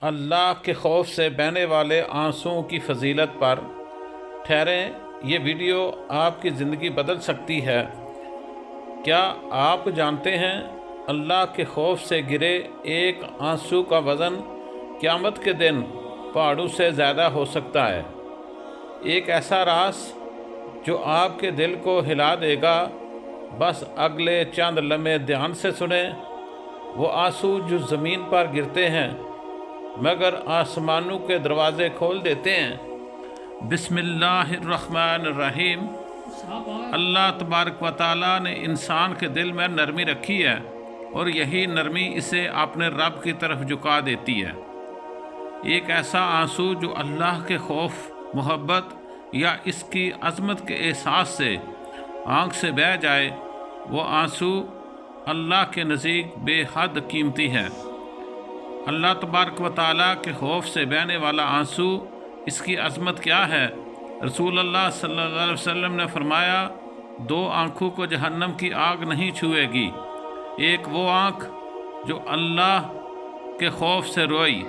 اللہ کے خوف سے بہنے والے آنسوؤں کی فضیلت پر ٹھہریں، یہ ویڈیو آپ کی زندگی بدل سکتی ہے۔ کیا آپ جانتے ہیں اللہ کے خوف سے گرے ایک آنسو کا وزن قیامت کے دن پہاڑوں سے زیادہ ہو سکتا ہے؟ ایک ایسا راز جو آپ کے دل کو ہلا دے گا، بس اگلے چند لمحے دھیان سے سنیں۔ وہ آنسو جو زمین پر گرتے ہیں مگر آسمانوں کے دروازے کھول دیتے ہیں۔ بسم اللہ الرحمن الرحیم۔ اللہ تبارک و تعالیٰ نے انسان کے دل میں نرمی رکھی ہے اور یہی نرمی اسے اپنے رب کی طرف جھکا دیتی ہے۔ ایک ایسا آنسو جو اللہ کے خوف، محبت یا اس کی عظمت کے احساس سے آنکھ سے بہہ جائے، وہ آنسو اللہ کے نزدیک بے حد قیمتی ہے۔ اللہ تبارک و تعالیٰ کے خوف سے بہنے والا آنسو، اس کی عظمت کیا ہے؟ رسول اللہ صلی اللہ علیہ وسلم نے فرمایا، دو آنکھوں کو جہنم کی آگ نہیں چھوئے گی، ایک وہ آنکھ جو اللہ کے خوف سے روئی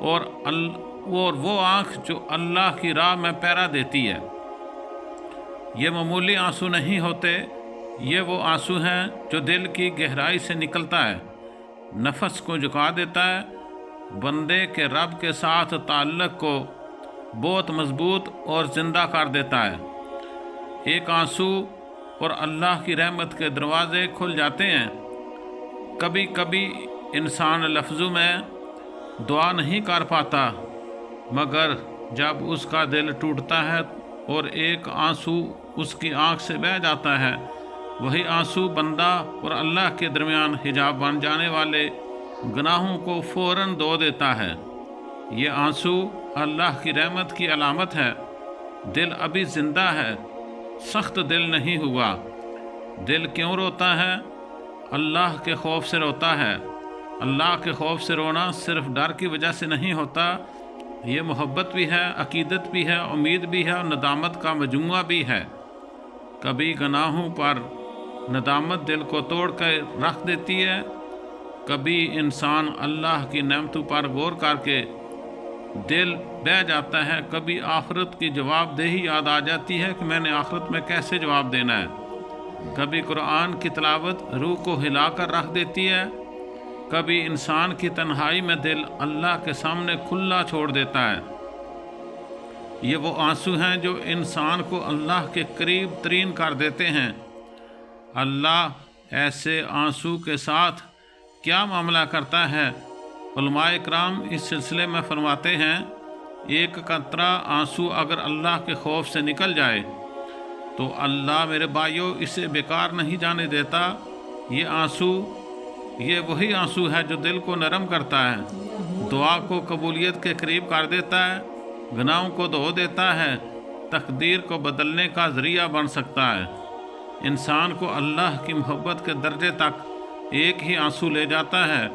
اور وہ آنکھ جو اللہ کی راہ میں پہرا دیتی ہے۔ یہ معمولی آنسو نہیں ہوتے، یہ وہ آنسو ہیں جو دل کی گہرائی سے نکلتا ہے، نفس کو جھکا دیتا ہے، بندے کے رب کے ساتھ تعلق کو بہت مضبوط اور زندہ کر دیتا ہے۔ ایک آنسو اور اللہ کی رحمت کے دروازے کھل جاتے ہیں۔ کبھی کبھی انسان لفظوں میں دعا نہیں کر پاتا، مگر جب اس کا دل ٹوٹتا ہے اور ایک آنسو اس کی آنکھ سے بہہ جاتا ہے، وہی آنسو بندہ اور اللہ کے درمیان حجاب بن جانے والے گناہوں کو فوراً دھو دیتا ہے۔ یہ آنسو اللہ کی رحمت کی علامت ہے۔ دل ابھی زندہ ہے، سخت دل نہیں ہوا۔ دل کیوں روتا ہے؟ اللہ کے خوف سے روتا ہے۔ اللہ کے خوف سے رونا صرف ڈر کی وجہ سے نہیں ہوتا، یہ محبت بھی ہے، عقیدت بھی ہے، امید بھی ہے اور ندامت کا مجموعہ بھی ہے۔ کبھی گناہوں پر ندامت دل کو توڑ کر رکھ دیتی ہے، کبھی انسان اللہ کی نعمتوں پر غور کر کے دل بہہ جاتا ہے، کبھی آخرت کی جواب دہی یاد آ جاتی ہے کہ میں نے آخرت میں کیسے جواب دینا ہے۔ کبھی قرآن کی تلاوت روح کو ہلا کر رکھ دیتی ہے، کبھی انسان کی تنہائی میں دل اللہ کے سامنے کھلا چھوڑ دیتا ہے۔ یہ وہ آنسو ہیں جو انسان کو اللہ کے قریب ترین کر دیتے ہیں۔ اللہ ایسے آنسو کے ساتھ کیا معاملہ کرتا ہے؟ علماء اکرام اس سلسلے میں فرماتے ہیں، ایک قطرہ آنسو اگر اللہ کے خوف سے نکل جائے تو اللہ میرے بھائیوں اسے بیکار نہیں جانے دیتا۔ یہ وہی آنسو ہے جو دل کو نرم کرتا ہے، دعا کو قبولیت کے قریب کر دیتا ہے، گناہوں کو دھو دیتا ہے، تقدیر کو بدلنے کا ذریعہ بن سکتا ہے۔ انسان کو اللہ کی محبت کے درجے تک ایک ہی آنسو لے جاتا ہے۔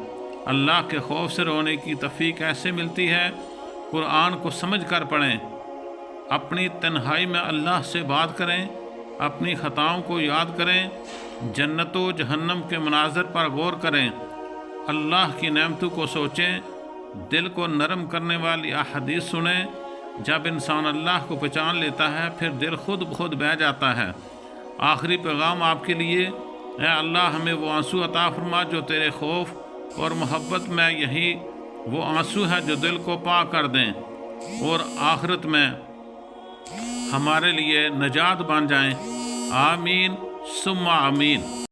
اللہ کے خوف سے رونے کی توفیق کیسے ملتی ہے؟ قرآن کو سمجھ کر پڑھیں، اپنی تنہائی میں اللہ سے بات کریں، اپنی خطاؤں کو یاد کریں، جنت و جہنم کے مناظر پر غور کریں، اللہ کی نعمتوں کو سوچیں، دل کو نرم کرنے والی احادیث سنیں۔ جب انسان اللہ کو پہچان لیتا ہے پھر دل خود بخود بہہ جاتا ہے۔ آخری پیغام آپ کے لیے، اے اللہ ہمیں وہ آنسو عطا فرما جو تیرے خوف اور محبت میں، یہی وہ آنسو ہے جو دل کو پاک کر دیں اور آخرت میں ہمارے لیے نجات بن جائیں۔ آمین ثم آمین۔